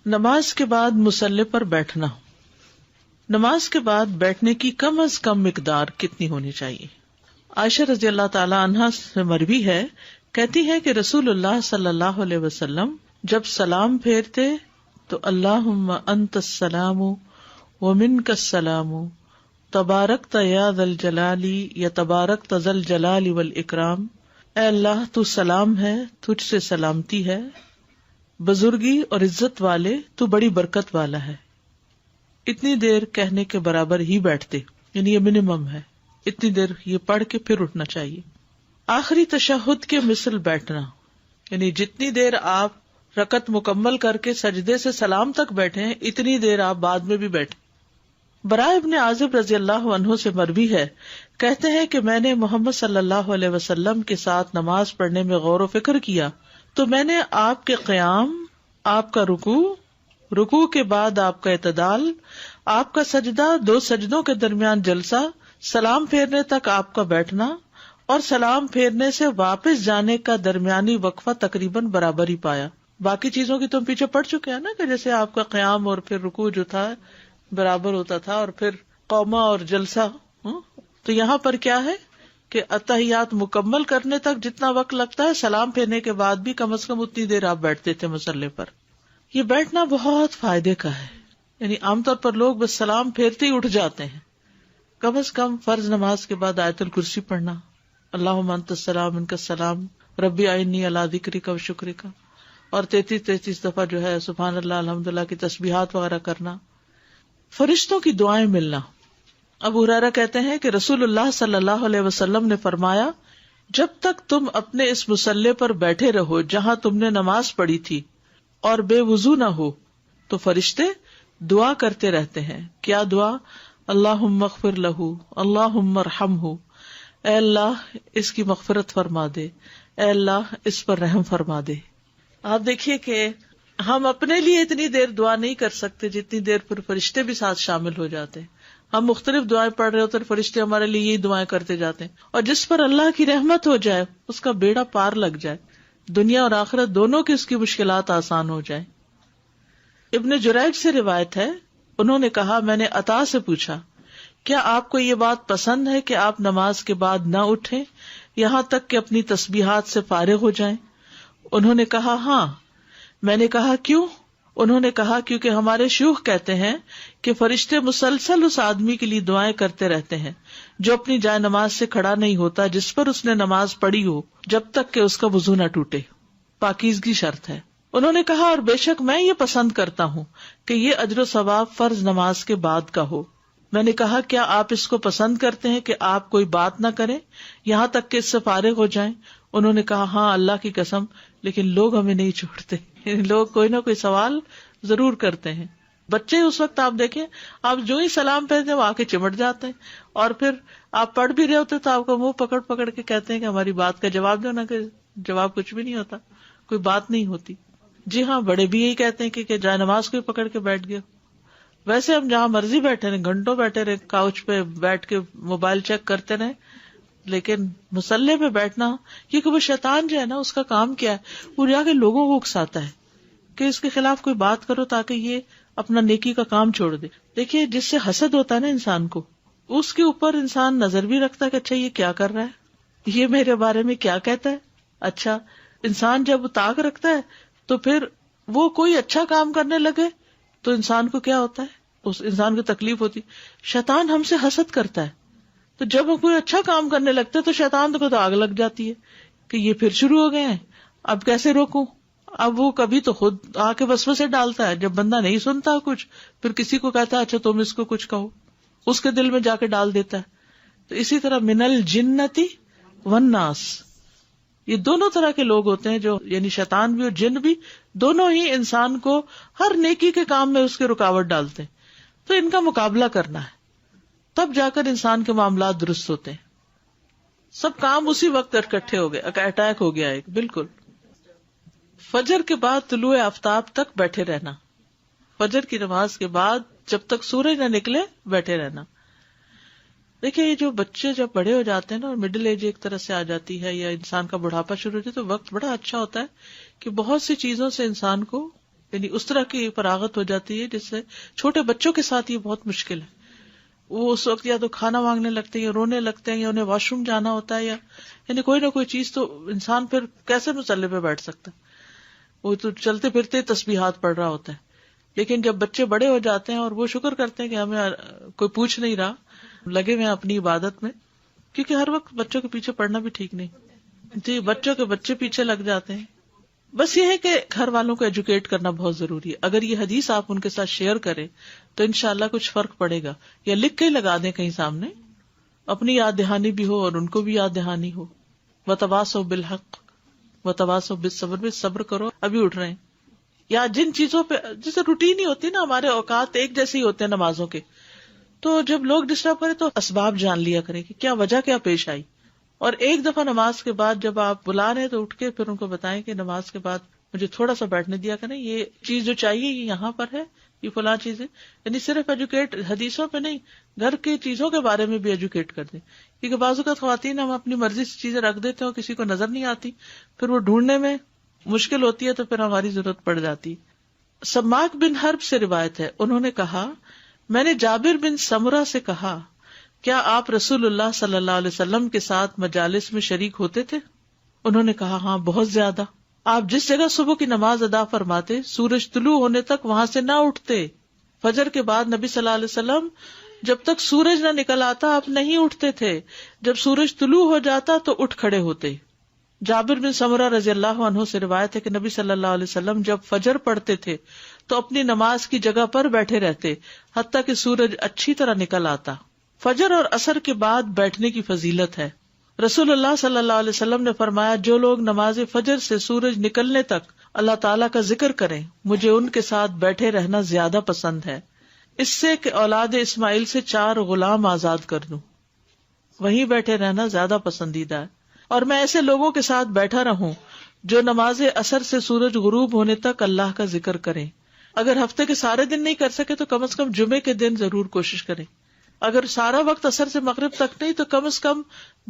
نماز کے بعد مصلی پر بیٹھنا. نماز کے بعد بیٹھنے کی کم از کم مقدار کتنی ہونی چاہیے؟ عائشہ رضی اللہ تعالی عنہا سے مروی ہے، کہتی ہے کہ رسول اللہ صلی اللہ علیہ وسلم جب سلام پھیرتے تو اللہم انت السلام ومنک السلام تبارکت یا ذا الجلال یا تبارکت ذا الجلال والاکرام، اے اللہ تو سلام ہے، تجھ سے سلامتی ہے، بزرگی اور عزت والے تو بڑی برکت والا ہے. اتنی دیر کہنے کے برابر ہی بیٹھتے، یعنی یہ منیمم ہے، اتنی دیر یہ پڑھ کے پھر اٹھنا چاہیے. آخری تشہد کے مثل بیٹھنا، یعنی جتنی دیر آپ رکعت مکمل کر کے سجدے سے سلام تک بیٹھے ہیں اتنی دیر آپ بعد میں بھی بیٹھے. براء ابن عازب رضی اللہ عنہ سے مروی ہے، کہتے ہیں کہ میں نے محمد صلی اللہ علیہ وسلم کے ساتھ نماز پڑھنے میں غور و فکر کیا تو میں نے آپ کے قیام، آپ کا رکوع کے بعد آپ کا اعتدال، آپ کا سجدہ، 2 سجدوں کے درمیان جلسہ، سلام پھیرنے تک آپ کا بیٹھنا اور سلام پھیرنے سے واپس جانے کا درمیانی وقفہ تقریباً برابر ہی پایا. باقی چیزوں کی تم پیچھے پڑ چکے ہیں نا، کہ جیسے آپ کا قیام اور پھر رکوع جو تھا برابر ہوتا تھا اور پھر قومہ اور جلسہ. تو یہاں پر کیا ہے کہ اتحیات مکمل کرنے تک جتنا وقت لگتا ہے سلام پھیرنے کے بعد بھی کم از کم اتنی دیر آپ بیٹھتے تھے مصلی پر. یہ بیٹھنا بہت فائدے کا ہے، یعنی عام طور پر لوگ بس سلام پھیرتے ہی اٹھ جاتے ہیں. کم از کم فرض نماز کے بعد آیت الکرسی پڑھنا، اللہم انت السلام منک السلام ربی اعنی علی ذکرک و شکرک، اور 33 دفعہ جو ہے سبحان اللہ الحمدللہ کی تسبیحات وغیرہ کرنا. فرشتوں کی دعائیں ملنا. ابو ہریرہ کہتے ہیں کہ رسول اللہ صلی اللہ علیہ وسلم نے فرمایا، جب تک تم اپنے اس مصلی پر بیٹھے رہو جہاں تم نے نماز پڑھی تھی اور بے وضو نہ ہو تو فرشتے دعا کرتے رہتے ہیں. کیا دعا؟ اللہم اغفر لہ، اللہم ارحمہ، اے اللہ اس کی مغفرت فرما دے، اے اللہ اس پر رحم فرما دے. آپ دیکھیے کہ ہم اپنے لیے اتنی دیر دعا نہیں کر سکتے جتنی دیر پر فرشتے بھی ساتھ شامل ہو جاتے ہیں. ہم مختلف دعائیں پڑھ رہے ہوتے ہیں، فرشتے ہمارے لیے یہی دعائیں کرتے جاتے ہیں، اور جس پر اللہ کی رحمت ہو جائے اس کا بیڑا پار لگ جائے، دنیا اور آخرت دونوں کی اس کی مشکلات آسان ہو جائیں. ابن جریج سے روایت ہے، انہوں نے کہا میں نے عطا سے پوچھا کیا آپ کو یہ بات پسند ہے کہ آپ نماز کے بعد نہ اٹھیں یہاں تک کہ اپنی تسبیحات سے فارغ ہو جائیں؟ انہوں نے کہا ہاں. میں نے کہا کیوں؟ انہوں نے کہا کیونکہ ہمارے شیوخ کہتے ہیں کہ فرشتے مسلسل اس آدمی کے لیے دعائیں کرتے رہتے ہیں جو اپنی جائے نماز سے کھڑا نہیں ہوتا جس پر اس نے نماز پڑھی ہو جب تک کہ اس کا وضو نہ ٹوٹے. پاکیزگی شرط ہے. انہوں نے کہا اور بے شک میں یہ پسند کرتا ہوں کہ یہ اجر و ثواب فرض نماز کے بعد کا ہو. میں نے کہا کیا آپ اس کو پسند کرتے ہیں کہ آپ کوئی بات نہ کریں یہاں تک کہ اس سے فارغ ہو جائیں؟ انہوں نے کہا ہاں اللہ کی قسم، لیکن لوگ ہمیں نہیں چھوڑتے. لوگ کوئی نہ کوئی سوال ضرور کرتے ہیں. بچے اس وقت آپ دیکھیں، آپ جو ہی سلام پہنتے ہیں وہ آ کے چمٹ جاتے ہیں، اور پھر آپ پڑھ بھی رہے ہوتے تو آپ کو منہ پکڑ پکڑ کے کہتے ہیں کہ ہماری بات کا جواب دو. نا کہ جواب کچھ بھی نہیں ہوتا، کوئی بات نہیں ہوتی. جی ہاں، بڑے بھی یہی کہتے ہیں کہ جائے نماز کو پکڑ کے بیٹھ گئے. ویسے ہم جہاں مرضی بیٹھے رہے، گھنٹوں بیٹھے رہے کاؤچ پہ بیٹھ کے موبائل چیک کرتے رہے، لیکن مصلی پہ بیٹھنا، کیونکہ وہ شیطان جو ہے نا اس کا کام کیا ہے، وہ جا کے لوگوں کو اکساتا ہے کہ اس کے خلاف کوئی بات کرو تاکہ یہ اپنا نیکی کا کام چھوڑ دے. دیکھیے جس سے حسد ہوتا ہے نا انسان کو، اس کے اوپر انسان نظر بھی رکھتا ہے کہ اچھا یہ کیا کر رہا ہے، یہ میرے بارے میں کیا کہتا ہے. اچھا انسان جب طاق رکھتا ہے تو پھر وہ کوئی اچھا کام کرنے لگے تو انسان کو کیا ہوتا ہے، اس انسان کو تکلیف ہوتی. شیطان ہم سے حسد کرتا ہے، تو جب وہ کوئی اچھا کام کرنے لگتا ہے تو شیطان کو تو آگ لگ جاتی ہے کہ یہ پھر شروع ہو گئے ہیں، اب کیسے روکوں. اب وہ کبھی تو خود آ کے وسوسے ڈالتا ہے، جب بندہ نہیں سنتا کچھ پھر کسی کو کہتا ہے اچھا تم اس کو کچھ کہو، اس کے دل میں جا کے ڈال دیتا ہے. تو اسی طرح من الجنتی والناس، یہ دونوں طرح کے لوگ ہوتے ہیں جو یعنی شیطان بھی اور جن بھی، دونوں ہی انسان کو ہر نیکی کے کام میں اس کے رکاوٹ ڈالتے ہیں. تو ان کا مقابلہ کرنا ہے، تب جا کر انسان کے معاملات درست ہوتے ہیں. سب کام اسی وقت اکٹھے ہو گئے، اٹیک ہو گیا ایک. بالکل فجر کے بعد طلوع آفتاب تک بیٹھے رہنا، فجر کی نماز کے بعد جب تک سورج نہ نکلے بیٹھے رہنا. دیکھیں یہ جو بچے جب بڑے ہو جاتے ہیں نا اور مڈل ایج ایک طرح سے آ جاتی ہے یا انسان کا بڑھاپا شروع ہو جاتا ہے تو وقت بڑا اچھا ہوتا ہے کہ بہت سی چیزوں سے انسان کو یعنی اس طرح کی فراغت ہو جاتی ہے جس سے چھوٹے بچوں کے ساتھ یہ بہت مشکل ہے. وہ اس وقت یا تو کھانا مانگنے لگتے ہیں یا رونے لگتے ہیں یا انہیں واش روم جانا ہوتا ہے، یا یعنی کوئی نہ کوئی چیز. تو انسان پھر کیسے مصلی پہ بیٹھ سکتا ہے؟ وہ تو چلتے پھرتے تسبیحات پڑھ رہا ہوتا ہے. لیکن جب بچے بڑے ہو جاتے ہیں اور وہ شکر کرتے ہیں کہ ہمیں کوئی پوچھ نہیں رہا، لگے ہوئے ہیں اپنی عبادت میں، کیونکہ ہر وقت بچوں کے پیچھے پڑھنا بھی ٹھیک نہیں. جی بچوں کے بچے پیچھے لگ جاتے ہیں. بس یہ ہے کہ گھر والوں کو ایجوکیٹ کرنا بہت ضروری ہے. اگر یہ حدیث آپ ان کے ساتھ شیئر کریں تو انشاءاللہ کچھ فرق پڑے گا، یا لکھ کے لگا دیں کہیں سامنے، اپنی یاد دہانی بھی ہو اور ان کو بھی یاد دہانی ہو. وتواصوا بالحق وتواصوا بالصبر، بھی صبر کرو، ابھی اٹھ رہے ہیں. یا جن چیزوں پہ جیسے روٹین ہی ہوتی نا، ہمارے اوقات ایک جیسے ہی ہوتے ہیں نمازوں کے، تو جب لوگ ڈسٹرب کریں تو اسباب جان لیا کریں کہ کیا وجہ کیا پیش آئی. اور ایک دفعہ نماز کے بعد جب آپ بلا رہے ہیں تو اٹھ کے پھر ان کو بتائیں کہ نماز کے بعد مجھے تھوڑا سا بیٹھنے دیا کریں، یہ چیز جو چاہیے یہ یہاں پر ہے، یہ فلاں چیز ہے. یعنی صرف ایجوکیٹ حدیثوں پہ نہیں، گھر کی چیزوں کے بارے میں بھی ایجوکیٹ کر دیں. کیونکہ بعض اوقات خواتین ہم اپنی مرضی سے چیزیں رکھ دیتے ہیں اور کسی کو نظر نہیں آتی، پھر وہ ڈھونڈنے میں مشکل ہوتی ہے، تو پھر ہماری ضرورت پڑ جاتی. سماک بن حرب سے روایت ہے، انہوں نے کہا میں نے جابر بن سمرہ سے کہا کیا آپ رسول اللہ صلی اللہ علیہ وسلم کے ساتھ مجالس میں شریک ہوتے تھے؟ انہوں نے کہا ہاں بہت زیادہ. آپ جس جگہ صبح کی نماز ادا فرماتے سورج طلوع ہونے تک وہاں سے نہ اٹھتے. فجر کے بعد نبی صلی اللہ علیہ وسلم جب تک سورج نہ نکل آتا آپ نہیں اٹھتے تھے، جب سورج طلوع ہو جاتا تو اٹھ کھڑے ہوتے. جابر بن سمرہ رضی اللہ عنہ سے روایت ہے کہ نبی صلی اللہ علیہ وسلم جب فجر پڑھتے تھے تو اپنی نماز کی جگہ پر بیٹھے رہتے حتیٰ کہ سورج اچھی طرح نکل آتا. فجر اور عصر کے بعد بیٹھنے کی فضیلت ہے. رسول اللہ صلی اللہ علیہ وسلم نے فرمایا جو لوگ نماز فجر سے سورج نکلنے تک اللہ تعالیٰ کا ذکر کریں مجھے ان کے ساتھ بیٹھے رہنا زیادہ پسند ہے، اس سے کہ اولاد اسماعیل سے 4 غلام آزاد کر دوں. وہیں بیٹھے رہنا زیادہ پسندیدہ ہے. اور میں ایسے لوگوں کے ساتھ بیٹھا رہوں جو نماز عصر سے سورج غروب ہونے تک اللہ کا ذکر کریں. اگر ہفتے کے سارے دن نہیں کر سکے تو کم از کم جمعے کے دن ضرور کوشش کریں. اگر سارا وقت عصر سے مغرب تک نہیں تو کم از کم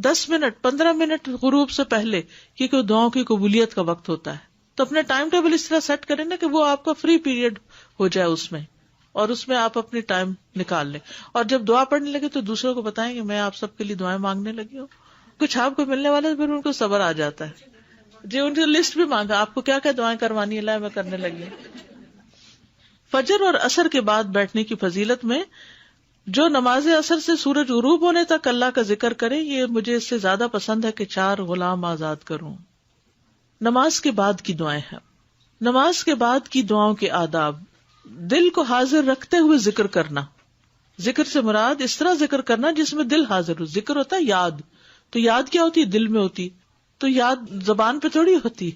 10 منٹ 15 منٹ غروب سے پہلے، کیونکہ دعاؤں کی قبولیت کا وقت ہوتا ہے. تو اپنے ٹائم ٹیبل اس طرح سیٹ کریں نا کہ وہ آپ کا فری پیریڈ ہو جائے اس میں، اور اس میں آپ اپنی ٹائم نکال لیں. اور جب دعا پڑھنے لگے تو دوسروں کو بتائیں کہ میں آپ سب کے لیے دعائیں مانگنے لگی ہوں. کچھ آپ کو ملنے والا پھر ان کو صبر آ جاتا ہے. جی ان کی لسٹ بھی مانگا آپ کو کیا کیا دعائیں کروانی ہے، میں کرنے لگی. فجر اور عصر کے بعد بیٹھنے کی فضیلت میں جو نماز عصر سے سورج غروب ہونے تک اللہ کا ذکر کرے یہ مجھے اس سے زیادہ پسند ہے کہ 4 غلام آزاد کروں. نماز کے بعد کی دعائیں ہیں. نماز کے بعد کی دعاؤں کے آداب: دل کو حاضر رکھتے ہوئے ذکر کرنا. ذکر سے مراد اس طرح ذکر کرنا جس میں دل حاضر ہو. ذکر ہوتا ہے یاد، تو یاد کیا ہوتی ہے؟ دل میں ہوتی. تو یاد زبان پہ تھوڑی ہوتی،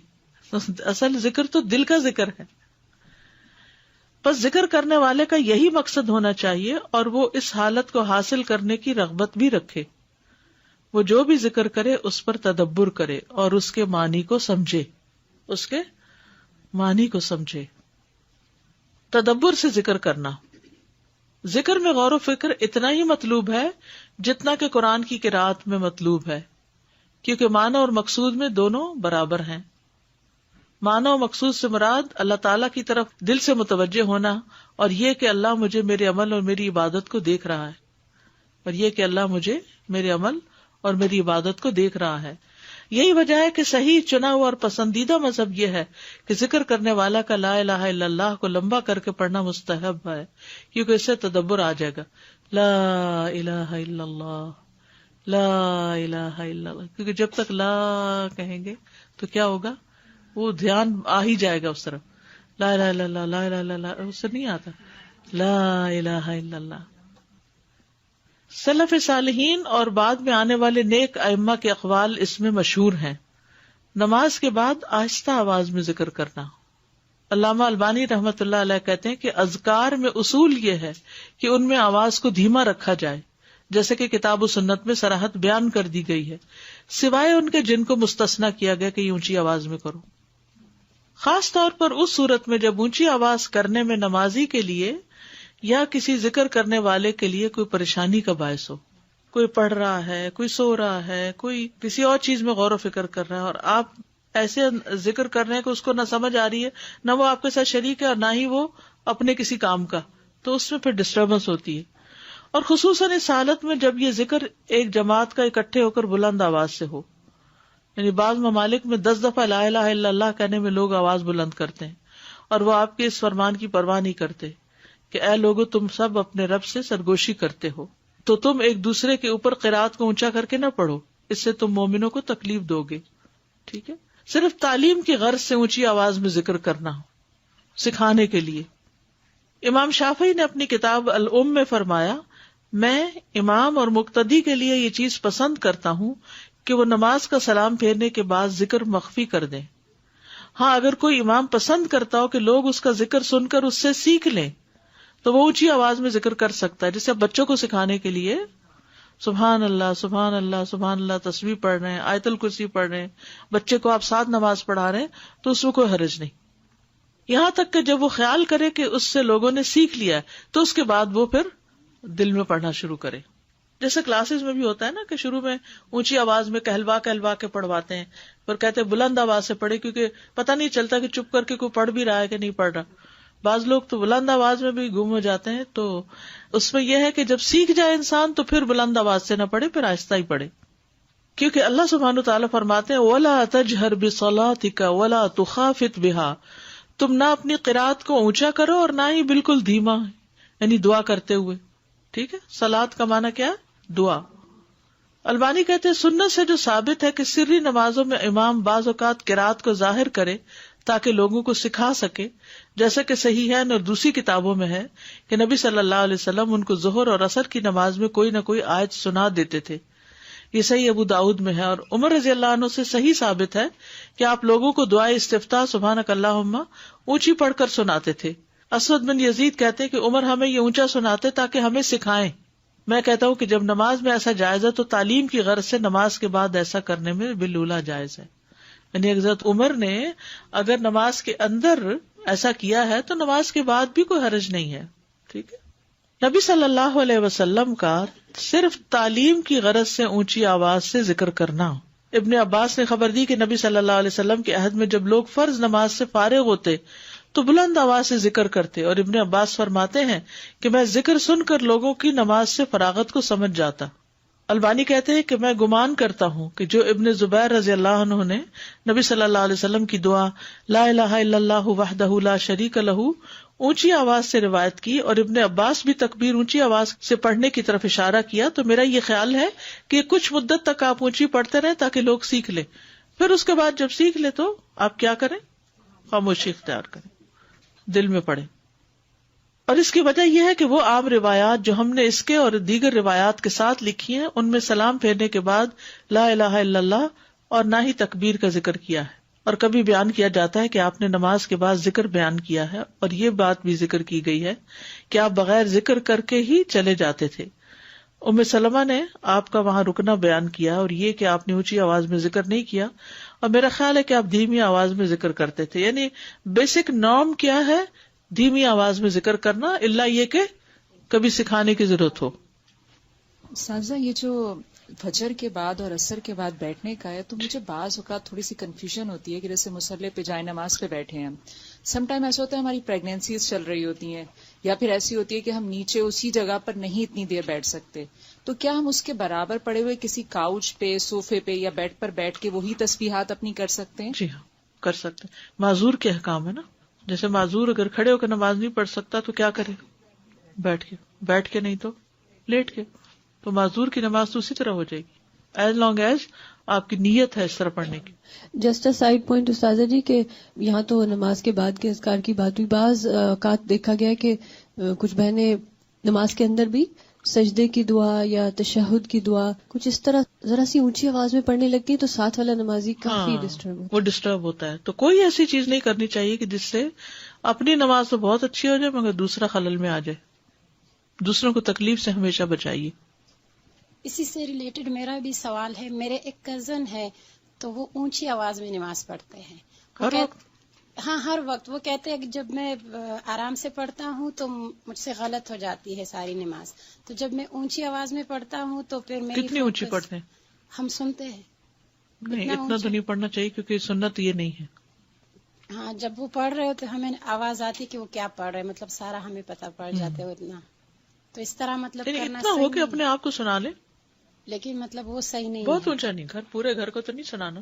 اصل ذکر تو دل کا ذکر ہے. بس ذکر کرنے والے کا یہی مقصد ہونا چاہیے اور وہ اس حالت کو حاصل کرنے کی رغبت بھی رکھے. وہ جو بھی ذکر کرے اس پر تدبر کرے اور اس کے معنی کو سمجھے. اس کے معنی کو سمجھے. تدبر سے ذکر کرنا. ذکر میں غور و فکر اتنا ہی مطلوب ہے جتنا کہ قرآن کی قرأت میں مطلوب ہے، کیونکہ معنی اور مقصود میں دونوں برابر ہیں. معنی و مقصود سے مراد اللہ تعالیٰ کی طرف دل سے متوجہ ہونا، اور یہ کہ اللہ مجھے میرے عمل اور میری عبادت کو دیکھ رہا ہے. اور یہ کہ اللہ مجھے میرے عمل اور میری عبادت کو دیکھ رہا ہے. یہی وجہ ہے کہ صحیح چنا ہوا اور پسندیدہ مذہب یہ ہے کہ ذکر کرنے والا کا لا الہ الا اللہ کو لمبا کر کے پڑھنا مستحب ہے، کیونکہ اس سے تدبر آ جائے گا. لا الہ الا اللہ، لا الہ الا اللہ. کیونکہ جب تک لا کہیں گے تو کیا ہوگا؟ وہ دھیان آ ہی جائے گا اس طرف. لا الہ الا اللہ، لا الہ الا اللہ، اس سے نہیں آتا لا الہ الا اللہ. سلف صالحین اور بعد میں آنے والے نیک ائمہ کے اقوال اس میں مشہور ہیں. نماز کے بعد آہستہ آواز میں ذکر کرنا. علامہ البانی رحمۃ اللہ علیہ کہتے ہیں کہ اذکار میں اصول یہ ہے کہ ان میں آواز کو دھیما رکھا جائے، جیسے کہ کتاب و سنت میں صراحت بیان کر دی گئی ہے، سوائے ان کے جن کو مستثنیٰ کیا گیا کہ یہ اونچی آواز میں کرو. خاص طور پر اس صورت میں جب اونچی آواز کرنے میں نمازی کے لیے یا کسی ذکر کرنے والے کے لیے کوئی پریشانی کا باعث ہو. کوئی پڑھ رہا ہے، کوئی سو رہا ہے، کوئی کسی اور چیز میں غور و فکر کر رہا ہے، اور آپ ایسے ذکر کر رہے ہیں کہ اس کو نہ سمجھ آ رہی ہے، نہ وہ آپ کے ساتھ شریک ہے اور نہ ہی وہ اپنے کسی کام کا، تو اس میں پھر ڈسٹربنس ہوتی ہے. اور خصوصاً اس حالت میں جب یہ ذکر ایک جماعت کا اکٹھے ہو کر بلند آواز سے ہو. یعنی بعض ممالک میں 10 دفعہ لا الہ الا اللہ کہنے میں لوگ آواز بلند کرتے ہیں اور وہ آپ کے اس فرمان کی پرواہ نہیں کرتے کہ اے لوگو تم سب اپنے رب سے سرگوشی کرتے ہو، تو تم ایک دوسرے کے اوپر قرات کو اونچا کر کے نہ پڑھو، اس سے تم مومنوں کو تکلیف دو گے. ٹھیک ہے، صرف تعلیم کی غرض سے اونچی آواز میں ذکر کرنا ہو، سکھانے کے لیے. امام شافعی نے اپنی کتاب الام میں فرمایا، میں امام اور مقتدی کے لیے یہ چیز پسند کرتا ہوں کہ وہ نماز کا سلام پھیرنے کے بعد ذکر مخفی کر دیں. ہاں اگر کوئی امام پسند کرتا ہو کہ لوگ اس کا ذکر سن کر اس سے سیکھ لیں تو وہ اونچی آواز میں ذکر کر سکتا ہے، جیسے بچوں کو سکھانے کے لیے سبحان اللہ سبحان اللہ سبحان اللہ تسبیح پڑھ رہے ہیں، آیت الکرسی پڑھ رہے ہیں، بچے کو آپ ساتھ نماز پڑھا رہے ہیں تو اس میں کوئی حرج نہیں. یہاں تک کہ جب وہ خیال کرے کہ اس سے لوگوں نے سیکھ لیا ہے تو اس کے بعد وہ پھر دل میں پڑھنا شروع کرے. جیسے کلاسز میں بھی ہوتا ہے نا کہ شروع میں اونچی آواز میں کہلوا کے پڑھواتے ہیں، پر کہتے ہیں بلند آواز سے پڑھے کیونکہ پتہ نہیں چلتا کہ چپ کر کے کوئی پڑھ بھی رہا ہے کہ نہیں پڑھ رہا. بعض لوگ تو بلند آواز میں بھی گم ہو جاتے ہیں، تو اس میں یہ ہے کہ جب سیکھ جائے انسان تو پھر بلند آواز سے نہ پڑھے، پھر آہستہ ہی پڑھے. کیونکہ اللہ سبحانہ وتعالیٰ فرماتے ہیں وَلَا تَجْهَرْ بِصَلَاتِكَ وَلَا تُخَافِتْ بِهَا، تم نہ اپنی قرات کو اونچا کرو اور نہ ہی بالکل دھیما، یعنی دعا کرتے ہوئے. ٹھیک ہے، صلات کا معنی کیا؟ دعا. البانی کہتے ہیں سنت سے جو ثابت ہے کہ سری نمازوں میں امام بعض اوقات قرات کو ظاہر کرے تاکہ لوگوں کو سکھا سکے، جیسا کہ صحیحین اور دوسری کتابوں میں ہے کہ نبی صلی اللہ علیہ وسلم ان کو ظہر اور عصر کی نماز میں کوئی نہ کوئی آیت سنا دیتے تھے. یہ صحیح ابو داؤد میں ہے. اور عمر رضی اللہ عنہ سے صحیح ثابت ہے کہ آپ لوگوں کو دعائے استفتاح سبحانک اللہم اونچی پڑھ کر سناتے تھے. اسود بن یزید کہتے کہ عمر ہمیں یہ اونچا سناتے تاکہ ہمیں سکھائیں. میں کہتا ہوں کہ جب نماز میں ایسا جائز ہے تو تعلیم کی غرض سے نماز کے بعد ایسا کرنے میں بالولا جائز ہے. یعنی حضرت عمر نے اگر نماز کے اندر ایسا کیا ہے تو نماز کے بعد بھی کوئی حرج نہیں ہے. ٹھیک ہے. نبی صلی اللہ علیہ وسلم کا صرف تعلیم کی غرض سے اونچی آواز سے ذکر کرنا. ابن عباس نے خبر دی کہ نبی صلی اللہ علیہ وسلم کے عہد میں جب لوگ فرض نماز سے فارغ ہوتے تو بلند آواز سے ذکر کرتے، اور ابن عباس فرماتے ہیں کہ میں ذکر سن کر لوگوں کی نماز سے فراغت کو سمجھ جاتا. البانی کہتے ہیں کہ میں گمان کرتا ہوں کہ جو ابن زبیر رضی اللہ عنہ نے نبی صلی اللہ علیہ وسلم کی دعا لا الہ الا اللہ وحدہ لا شریک لہ اونچی آواز سے روایت کی اور ابن عباس بھی تکبیر اونچی آواز سے پڑھنے کی طرف اشارہ کیا، تو میرا یہ خیال ہے کہ کچھ مدت تک آپ اونچی پڑھتے رہیں تاکہ لوگ سیکھ لیں، پھر اس کے بعد جب سیکھ لیں تو آپ کیا کریں؟ خاموشی اختیار کریں، دل میں پڑھیں. اور اس کی وجہ یہ ہے کہ وہ عام روایات جو ہم نے اس کے اور دیگر روایات کے ساتھ لکھی ہیں ان میں سلام پھیرنے کے بعد لا الہ الا اللہ اور نہ ہی تکبیر کا ذکر کیا ہے. اور کبھی بیان کیا جاتا ہے کہ آپ نے نماز کے بعد ذکر بیان کیا ہے، اور یہ بات بھی ذکر کی گئی ہے کہ آپ بغیر ذکر کر کے ہی چلے جاتے تھے. ام سلمہ نے آپ کا وہاں رکنا بیان کیا اور یہ کہ آپ نے اونچی آواز میں ذکر نہیں کیا، اور میرا خیال ہے کہ آپ دھیمی آواز میں ذکر کرتے تھے. یعنی بیسک نارم کیا ہے؟ دھیمی آواز میں ذکر کرنا، الا یہ کہ کبھی سکھانے کی ضرورت ہو. سازا یہ جو فجر کے بعد اور عصر کے بعد بیٹھنے کا ہے تو مجھے بعض اوقات تھوڑی سی کنفیوژن ہوتی ہے کہ جیسے مصلی پہ جائے نماز پہ بیٹھے ہیں، سم ٹائم ایسا ہوتا ہے ہماری پریگنینسیز چل رہی ہوتی ہیں، یا پھر ایسی ہوتی ہے کہ ہم نیچے اسی جگہ پر نہیں اتنی دیر بیٹھ سکتے، تو کیا ہم اس کے برابر پڑے ہوئے کسی کاؤچ پہ، صوفے پہ یا بیڈ پر بیٹھ کے وہی تسبیحات اپنی کر سکتے ہیں؟ جی ہاں، کر سکتے ہیں. معذور کے احکام ہے نا، جیسے معذور اگر کھڑے ہو کے نماز نہیں پڑھ سکتا تو کیا کرے؟ بیٹھ کے نہیں تو لیٹ کے. تو معذور کی نماز تو اسی طرح ہو جائے گی ایز لانگ ایز آپ کی نیت ہے اس طرح پڑھنے کی. جسٹ اے سائڈ پوائنٹ استاذہ جی کہ یہاں تو نماز کے بعد کے اذکار کی بات ہوئی، بعض اوقات دیکھا گیا کہ کچھ بہنیں نماز کے اندر بھی سجدے کی دعا یا تشہد کی دعا کچھ اس طرح ذرا سی اونچی آواز میں پڑھنے لگتی ہے تو ساتھ والا نمازی کافی ڈسٹرب ہوتا ہے. تو کوئی ایسی چیز نہیں کرنی چاہیے کہ جس سے اپنی نماز تو بہت اچھی ہو جائے مگر دوسرا خلل میں آ جائے. دوسروں کو تکلیف سے ہمیشہ بچائیے. اسی سے ریلیٹڈ میرا بھی سوال ہے. میرے ایک کزن ہے تو وہ اونچی آواز میں نماز پڑھتے ہیں ہر وقت. ہاں ہر وقت. وہ کہتے ہیں کہ جب میں آرام سے پڑھتا ہوں تو مجھ سے غلط ہو جاتی ہے ساری نماز، تو جب میں اونچی آواز میں پڑھتا ہوں تو پھر میری کتنی اونچی پڑھتے ہیں؟ ہم سنتے ہیں نہیں اتنا تو نہیں پڑھنا چاہیے کیونکہ سنت یہ نہیں ہے. ہاں جب وہ پڑھ رہے ہوتے ہمیں آواز آتی کہ وہ کیا پڑھ رہے، مطلب سارا ہمیں پتہ پڑ جاتا ہے اتنا. تو اس طرح مطلب یعنی کرنا اتنا صحیح ہو کہ نہیں اپنے آپ کو سنا لے. لیکن مطلب وہ صحیح نہیں بہت ہے. اونچا نہیں، گھر پورے گھر کو تو نہیں سنانا.